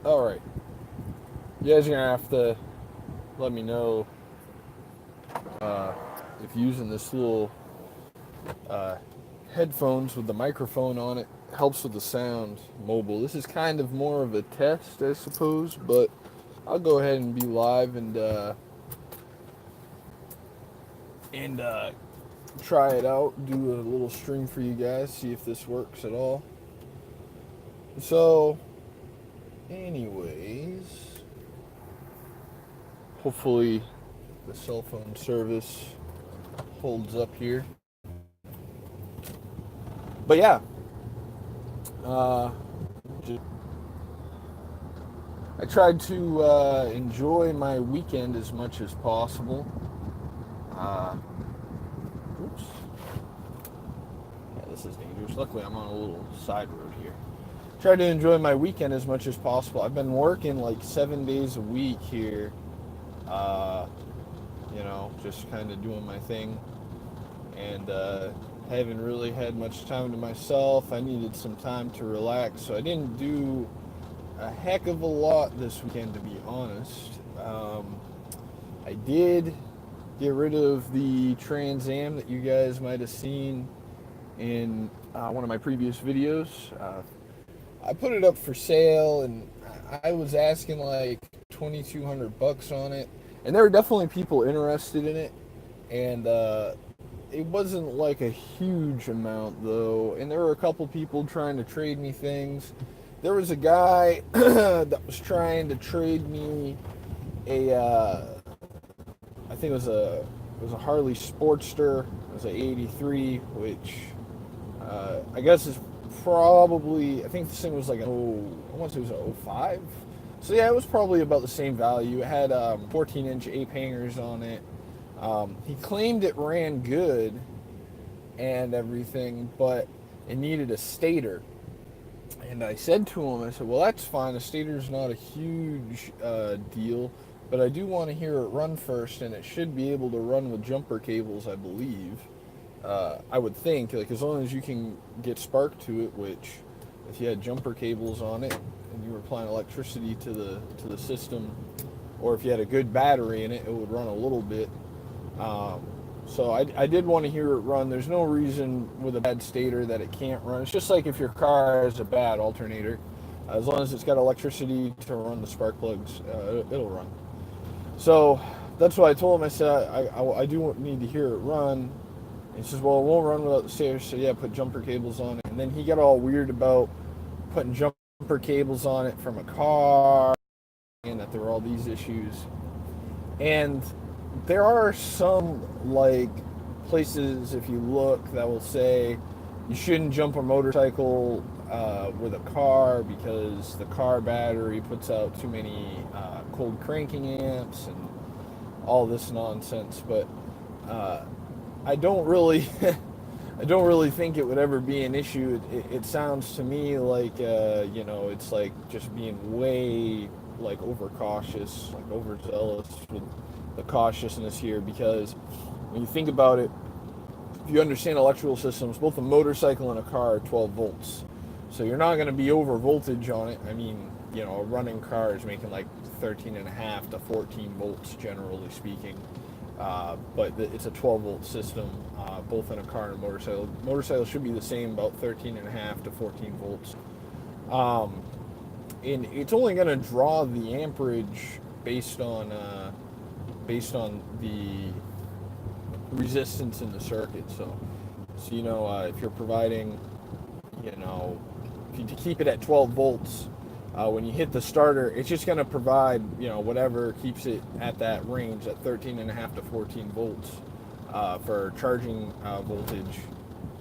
All right, you guys are gonna have to let me know uh, if using this little uh, headphones with the microphone on it helps with the sound mobile. This is kind of more of a test, I suppose, but I'll go ahead and be live and try it out. Do a little stream for you guys, see if this works at all. So, anyways, hopefully the cell phone service holds up here. But yeah, uh, I tried to enjoy my weekend as much as possible. Uh, oops. Yeah, this is dangerous. Luckily, I'm on a little side road here. Tried to enjoy my weekend as much as possible. I've been working like 7 days a week here. Uh, just kind of doing my thing, and haven't really had much time to myself. I needed some time to relax, so I didn't do a heck of a lot this weekend, to be honest. I did get rid of the Trans Am that you guys might have seen in one of my previous videos. I put it up for sale, and I was asking like 2,200 bucks on it, and there were definitely people interested in it, and it wasn't like a huge amount though, and there were a couple people trying to trade me things. There was a guy that was trying to trade me a I think it was a Harley Sportster. It was a '83, which I guess is probably, I think this thing was like I want to say it was an '05. So yeah, it was probably about the same value. It had 14-inch ape hangers on it. He claimed it ran good and everything, but it needed a stator. And I said to him, I said, well, that's fine. A stator's not a huge deal, but I do want to hear it run first, and it should be able to run with jumper cables, I believe. I would think, like, as long as you can get spark to it, which if you had jumper cables on it and you were applying electricity to the system, or if you had a good battery in it, it would run a little bit. Um, so I did want to hear it run. There's no reason with a bad stator that it can't run. It's just like if your car has a bad alternator. As long as it's got electricity to run the spark plugs, it'll run. So that's what I told him. I said, I do need to hear it run. And he says, well, it won't run without the stator. So yeah, put jumper cables on it. And then he got all weird about putting jumper cables on it from a car, and that there were all these issues. And there are some like places, if you look, that will say you shouldn't jump a motorcycle with a car because the car battery puts out too many cold cranking amps and all this nonsense. But I don't really, I don't really think it would ever be an issue. It sounds to me like it's like just being way like overcautious, like overzealous with the cautiousness here, because when you think about it, if you understand electrical systems, both a motorcycle and a car are 12 volts. So you're not going to be over voltage on it. I mean, a running car is making like 13 and a half to 14 volts, generally speaking. But it's a 12 volt system, both in a car and a motorcycle. Motorcycle should be the same, about 13 and a half to 14 volts. And it's only going to draw the amperage based on the resistance in the circuit. So if you're providing, if you keep it at 12 volts, when you hit the starter, it's just going to provide, whatever keeps it at that range, at 13 and a half to 14 volts for charging voltage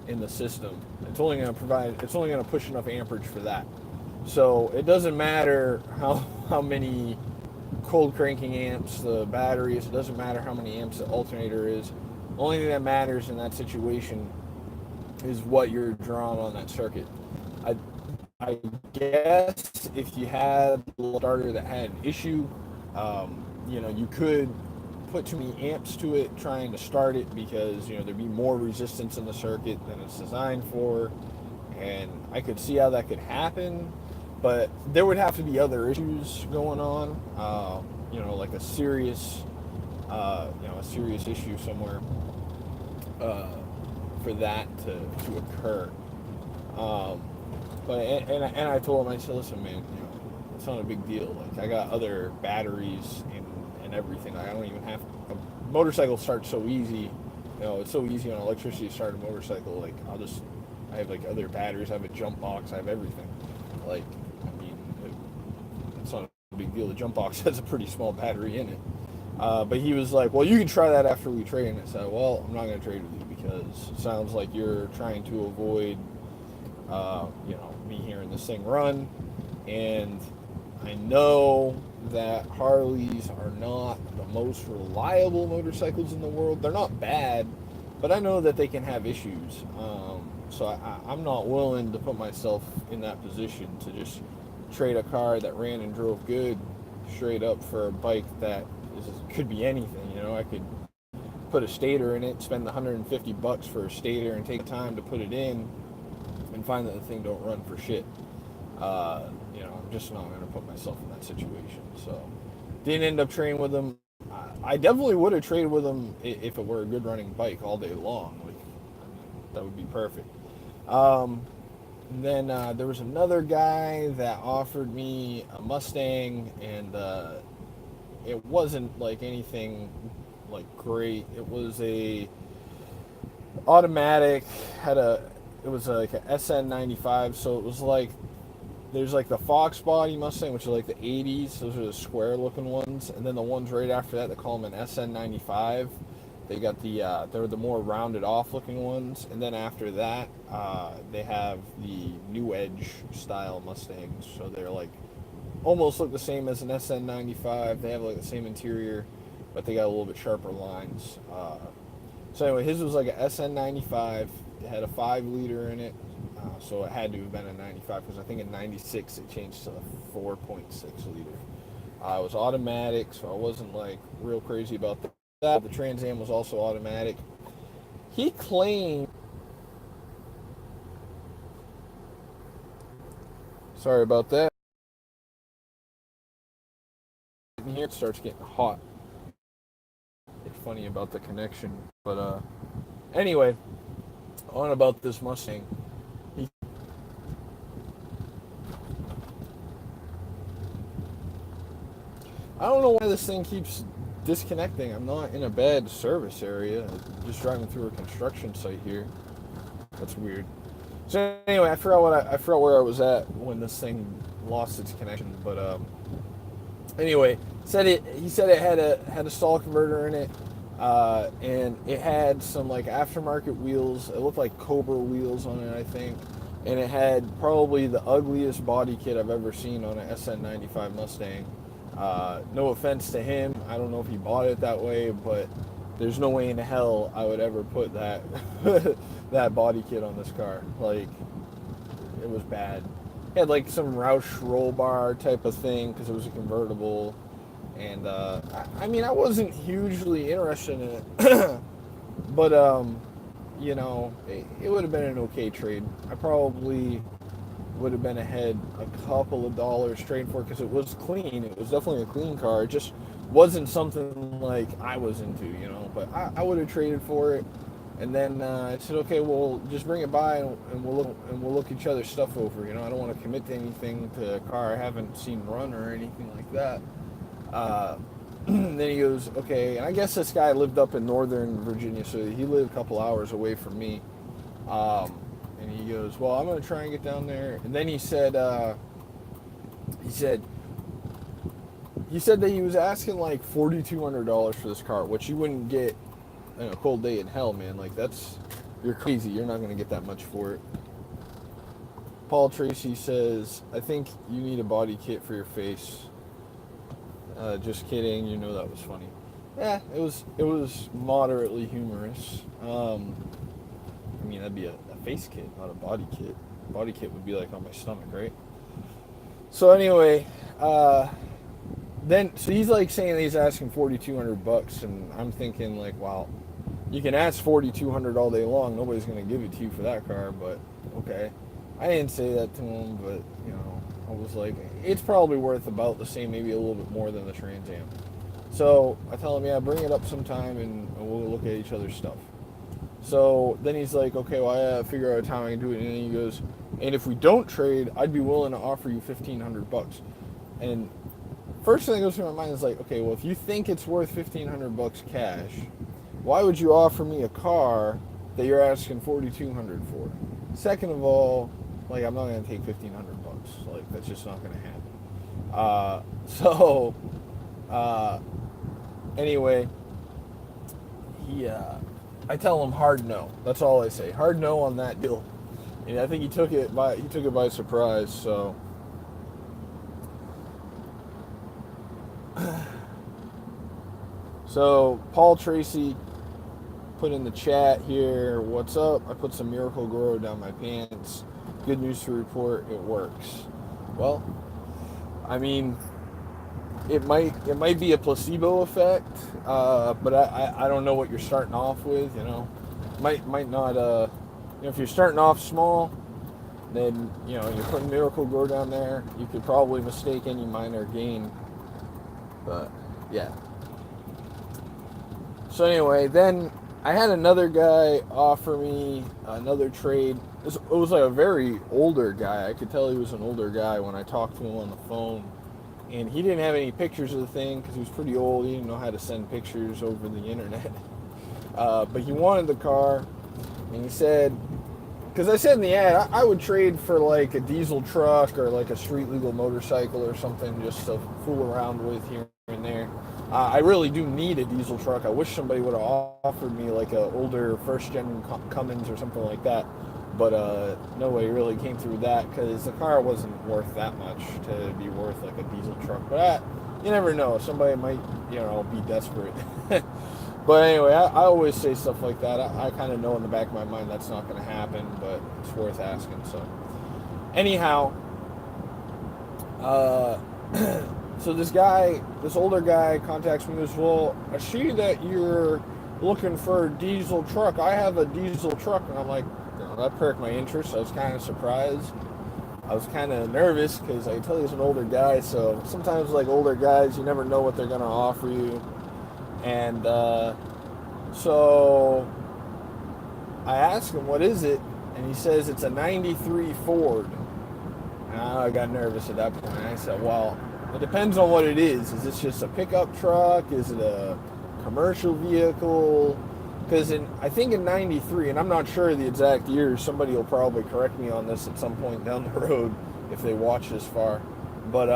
in the system. It's only going to push enough amperage for that. So it doesn't matter how many cold cranking amps the battery is. It doesn't matter how many amps the alternator is. The only thing that matters in that situation is what you're drawing on that circuit. I guess if you had a starter that had an issue, you could put too many amps to it trying to start it, because there'd be more resistance in the circuit than it's designed for, and I could see how that could happen. but there would have to be other issues going on, like a serious issue somewhere uh, for that to occur. Um, but I told him, I said, listen, man, it's not a big deal. Like I got other batteries and everything. Like, I don't even have a motorcycle starts so easy. It's so easy on electricity to start a motorcycle. Like I have like other batteries. I have a jump box. I have everything. Like I mean, it's not a big deal. The jump box has a pretty small battery in it. But he was like, well, you can try that after we trade. And I said, well, I'm not going to trade with you because it sounds like you're trying to avoid, me hearing this thing run. And I know that Harleys are not the most reliable motorcycles in the world. They're not bad, but I know that they can have issues. So I'm not willing to put myself in that position to just trade a car that ran and drove good straight up for a bike that could be anything. I could put a stator in it, spend $150 for a stator, and take time to put it in, and find that the thing don't run for shit. I'm just not going to put myself in that situation. So, didn't end up trading with them. I definitely would have traded with them if it were a good running bike all day long. Like, that would be perfect. And then there was another guy that offered me a Mustang, and it wasn't like anything like great. It was a automatic, it was like a SN95, so it was like there's like the Fox body Mustang, which is like the 80s. Those are the square looking ones, and then the ones right after that, they call them an SN95. They got they're the more rounded off looking ones, and then after that, they have the New Edge style Mustangs. So they're like almost look the same as an SN95. They have like the same interior, but they got a little bit sharper lines. So anyway, his was like a SN95. It had a 5-liter in it, so it had to have been a 95 because I think in 96 it changed to a 4.6 liter. It was automatic, so I wasn't like real crazy about that. The Trans Am was also automatic. He claimed. Sorry about that. Here it starts getting hot. It's funny about the connection, but anyway, on about this Mustang. I don't know why this thing keeps disconnecting. I'm not in a bad service area. I'm just driving through a construction site here. That's weird. So anyway, I forgot where I was at when this thing lost its connection. But anyway, he said it had a stall converter in it, and it had some like aftermarket wheels. It looked like Cobra wheels on it, I think, and it had probably the ugliest body kit I've ever seen on an SN95 Mustang. No offense to him, I don't know if he bought it that way, but there's no way in hell I would ever put that that body kit on this car. Like, it was bad. It had like some Roush roll bar type of thing because it was a convertible, and I mean, I wasn't hugely interested in it, but it would have been an okay trade. I probably would have been ahead a couple of dollars straight for it because it was clean. It was definitely a clean car. It just wasn't something like I was into, But I would have traded for it, and then I said, okay, well, just bring it by and we'll look each other's stuff over. I don't want to commit to anything to a car I haven't seen run or anything like that. Then he goes, okay, and I guess this guy lived up in Northern Virginia, so he lived a couple hours away from me. And he goes, well, I'm going to try and get down there. And then he said that he was asking like $4,200 for this car, which you wouldn't get in a cold day in hell, man. Like, you're crazy. You're not going to get that much for it. Paul Tracy says, I think you need a body kit for your face. Just kidding. That was funny. Yeah, it was moderately humorous. I mean, that'd be a face kit, not a body kit. Body kit would be like on my stomach, right? So anyway, so he's like saying he's asking $4,200, and I'm thinking like, wow, you can ask $4,200 all day long. Nobody's gonna give it to you for that car, but okay. I didn't say that to him, but I was like, it's probably worth about the same, maybe a little bit more than the Trans Am. So I tell him, yeah, bring it up sometime and we'll look at each other's stuff. So then he's like, okay, well, I gotta figure out a time I can do it. And then he goes, and if we don't trade, I'd be willing to offer you $1,500. And first thing that goes through my mind is like, okay, well, if you think it's worth $1,500 cash, why would you offer me a car that you're asking $4,200 for? Second of all, like, I'm not gonna take $1,500. Like, that's just not gonna happen. So anyway, I tell him hard no. That's all I say. Hard no on that deal. And I think he took it by surprise. So Paul Tracy put in the chat here, what's up? I put some Miracle-Gro down my pants. Good news to report, it works. Well, I mean, it might be a placebo effect, but I don't know what you're starting off with. Might not. If you're starting off small, then you're putting Miracle-Gro down there. You could probably mistake any minor gain, but yeah. So anyway, then I had another guy offer me another trade. It was like a very older guy. I could tell he was an older guy when I talked to him on the phone. And he didn't have any pictures of the thing because he was pretty old. He didn't know how to send pictures over the internet. But he wanted the car. And he said, because I said in the ad, I would trade for like a diesel truck or like a street legal motorcycle or something just to fool around with here and there. I really do need a diesel truck. I wish somebody would have offered me like a older first-gen Cummins or something like that. But nobody really came through that because the car wasn't worth that much to be worth like a diesel truck. But you never know. Somebody might, be desperate. But anyway, I always say stuff like that. I kind of know in the back of my mind that's not going to happen, but it's worth asking. So anyhow, so this older guy contacts me and goes, well, I see that you're looking for a diesel truck. I have a diesel truck. And I'm like, that perked my interest. I was kind of surprised. I was kind of nervous because I tell you he's an older guy, so sometimes like older guys, you never know what they're going to offer you. And so I asked him, what is it? And he says it's a 93 Ford. And I got nervous at that point. I said, well, it depends on what it is. Is this just a pickup truck? Is it a commercial vehicle? Because I think in 93, and I'm not sure the exact year, somebody will probably correct me on this at some point down the road if they watch this far. But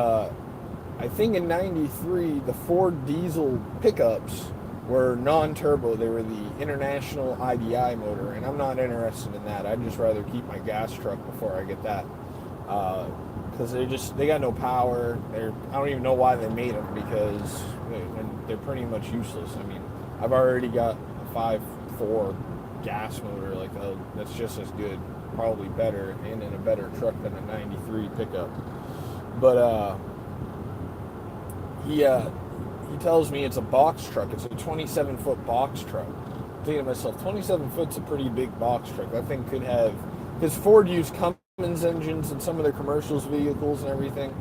I think in 93, the Ford diesel pickups were non-turbo. They were the International IDI motor, and I'm not interested in that. I'd just rather keep my gas truck before I get that. Because they got no power. I don't even know why they made them, because they're pretty much useless. I mean, I've already got a 5.4 gas motor, like that's just as good, probably better, and in a better truck than a 93 pickup. But he tells me it's a box truck. It's a 27-foot box truck. I'm thinking to myself, 27 foot's a pretty big box truck. That thing could have, because Ford used Cummins engines in some of their commercials vehicles and everything.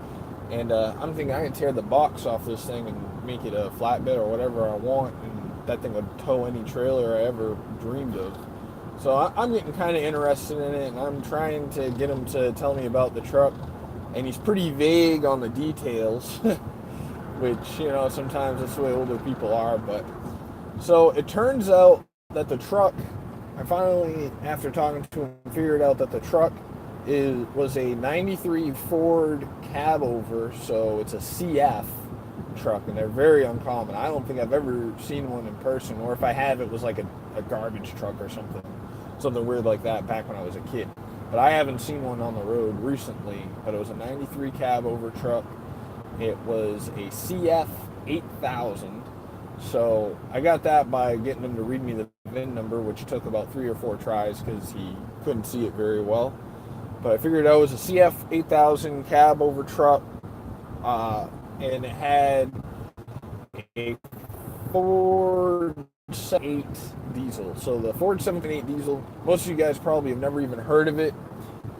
And I'm thinking I can tear the box off this thing and make it a flatbed or whatever I want, and that thing would tow any trailer I ever dreamed of. So I'm getting kind of interested in it, and I'm trying to get him to tell me about the truck. And he's pretty vague on the details, which, sometimes that's the way older people are. But so it turns out that the truck, I finally, after talking to him, figured out that the truck was a 93 Ford cab over, so it's a CF truck, and they're very uncommon. I don't think I've ever seen one in person, or if I have, it was like a garbage truck or something weird like that back when I was a kid. But I haven't seen one on the road recently. But it was a 93 cab over truck. It was a CF 8000. So I got that by getting him to read me the VIN number, which took about 3 or 4 tries because he couldn't see it very well. But I figured out it was a CF 8000 cab over truck, and it had a Ford 7.8 diesel. So the Ford 7.8 diesel, most of you guys probably have never even heard of it.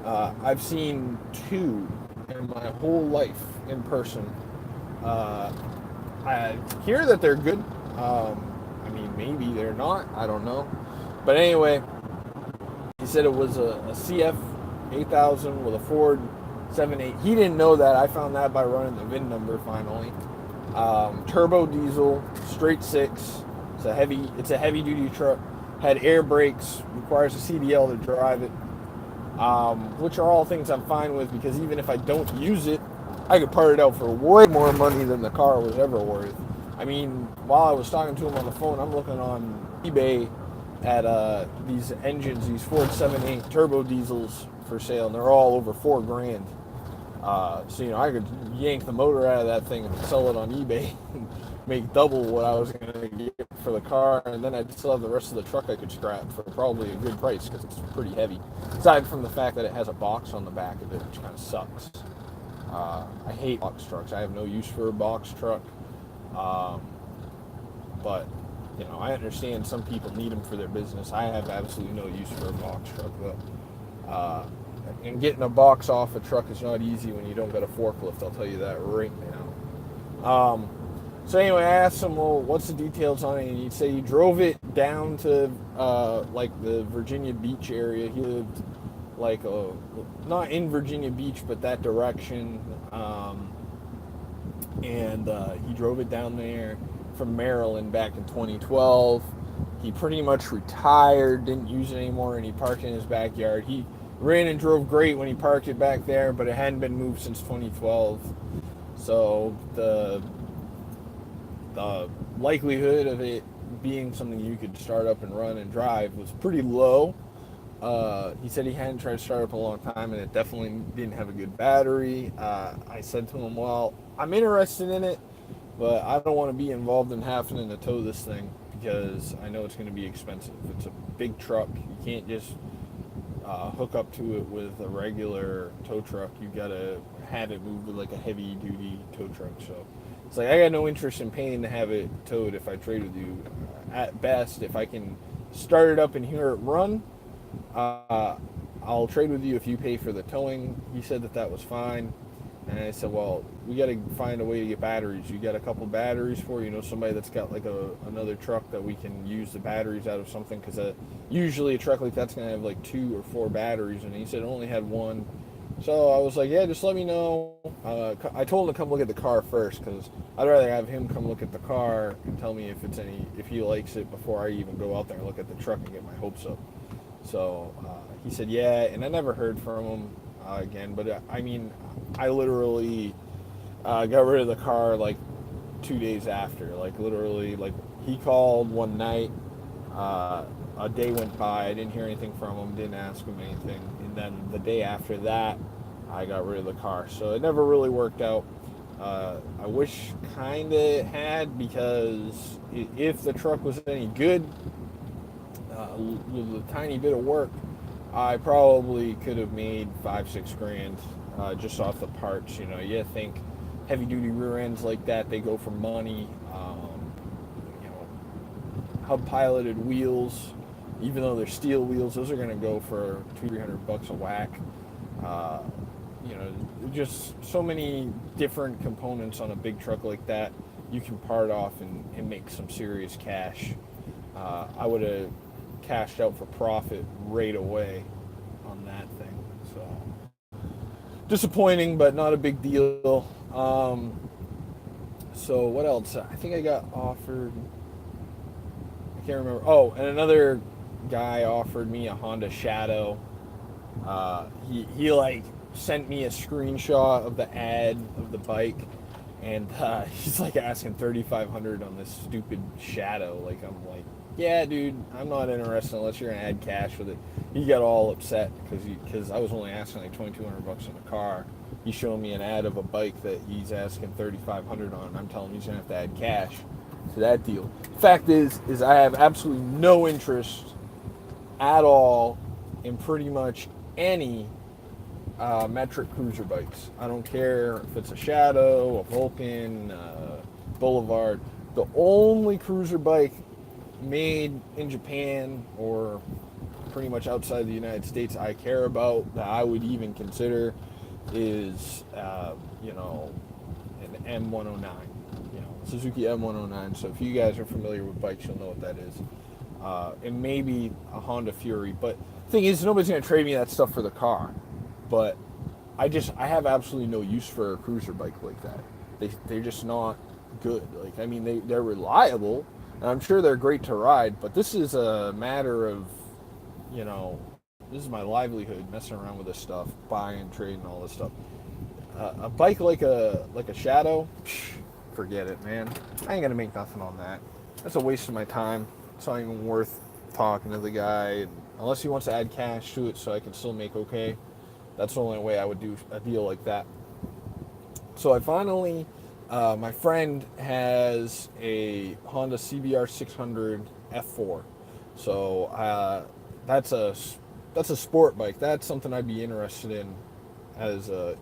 I've seen 2, in my whole life in person. I hear that they're good. I mean, maybe they're not. I don't know. But anyway, he said it was a CF 8000 with a Ford 7.8. He didn't know that. I found that by running the VIN number finally. Turbo diesel, straight six. It's a heavy duty truck. Had air brakes. Requires a CDL to drive it. Which are all things I'm fine with because even if I don't use it, I could part it out for way more money than the car was ever worth. I mean, while I was talking to him on the phone, I'm looking on eBay at these engines, these Ford 7.8 turbo diesels for sale, and they're all over $4,000. So I could yank the motor out of that thing and sell it on eBay and make double what I was going to get for the car, and then I'd still have the rest of the truck I could scrap for probably a good price because it's pretty heavy. Aside from the fact that it has a box on the back of it, which kind of sucks. I hate box trucks. I have no use for a box truck. But I understand some people need them for their business. I have absolutely no use for a box truck, though. And getting a box off a truck is not easy when you don't got a forklift. I'll tell you that right now. So anyway, I asked him, well, what's the details on it? And he said he drove it down to like the Virginia Beach area. He lived not in Virginia Beach, but that direction. And he drove it down there from Maryland back in 2012. He pretty much retired, didn't use it anymore, and he parked in his backyard. He ran and drove great when he parked it back there, but it hadn't been moved since 2012. So the likelihood of it being something you could start up and run and drive was pretty low. He said he hadn't tried to start up in a long time, and it definitely didn't have a good battery. I said to him, well, I'm interested in it, but I don't want to be involved in having to tow this thing because I know it's going to be expensive. It's a big truck. You can't just hook up to it with a regular tow truck. You got to have it moved with like a heavy duty tow truck. So it's like I got no interest in paying to have it towed if I trade with you. At best, if I can start it up and hear it run, I'll trade with you if you pay for the towing. He said that was fine. And I said, well, we got to find a way to get batteries. You got a couple batteries for somebody that's got like another truck that we can use the batteries out of something, because usually a truck like that's going to have like 2 or 4 batteries, and he said it only had 1. So I was like, yeah, just let me know. I told him to come look at the car first, because I'd rather have him come look at the car and tell me if he likes it before I even go out there and look at the truck and get my hopes up. So he said, yeah, and I never heard from him again. But I mean, I literally got rid of the car like 2 days after. Like literally, like he called one night. A day went by. I didn't hear anything from him. Didn't ask him anything. And then the day after that, I got rid of the car. So it never really worked out. I wish kind of had, because if the truck was any good, with a tiny bit of work, I probably could have made $5-6 grand just off the parts. You think heavy duty rear ends like that, they go for money. Hub piloted wheels, even though they're steel wheels, those are going to go for $200-300 a whack. Just so many different components on a big truck like that, you can part off and make some serious cash. I would have cashed out for profit right away on that thing. So disappointing, but not a big deal. So what else? I think I got offered, I can't remember. Oh, and another guy offered me a Honda Shadow. He like sent me a screenshot of the ad of the bike, and he's like asking $3,500 on this stupid Shadow. Like, I'm like, yeah, dude, I'm not interested unless you're gonna add cash with it. He got all upset because I was only asking like $2,200 on the car. He's showing me an ad of a bike that he's asking $3,500 on, and I'm telling him he's gonna have to add cash to that deal. Fact is I have absolutely no interest at all in pretty much any metric cruiser bikes. I don't care if it's a Shadow, a Vulcan, Boulevard. The only cruiser bike made in Japan or pretty much outside the United States I care about, that I would even consider, is, an M109, Suzuki M109. So if you guys are familiar with bikes, you'll know what that is. And maybe a Honda Fury. But the thing is, nobody's going to trade me that stuff for the car. But I have absolutely no use for a cruiser bike like that. They're just not good. Like, I mean, they're reliable, and I'm sure they're great to ride, but this is a matter of, this is my livelihood, messing around with this stuff, buying, trading, all this stuff. A bike like a Shadow, forget it, man. I ain't gonna make nothing on that. That's a waste of my time. It's not even worth talking to the guy, unless he wants to add cash to it so I can still make okay. That's the only way I would do a deal like that. So I finally, my friend has a Honda CBR 600 F4. So that's a sport bike. That's something I'd be interested in as a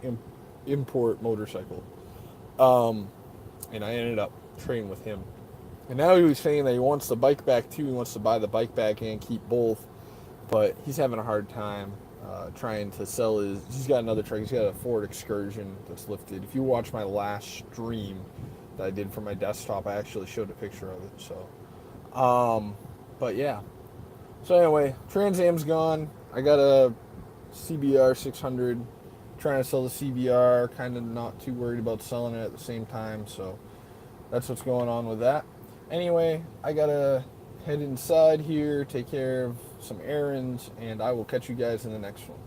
import motorcycle. And I ended up trading with him. And now he was saying that he wants the bike back too. He wants to buy the bike back and keep both, but he's having a hard time trying to sell his. He's got another truck. He's got a Ford Excursion that's lifted. If you watch my last stream that I did for my desktop, I actually showed a picture of it. So, but yeah. So anyway, Trans Am's gone. I got a CBR 600. Trying to sell the CBR. Kind of not too worried about selling it at the same time. So that's what's going on with that. Anyway, I gotta head inside here, take care of some errands, and I will catch you guys in the next one.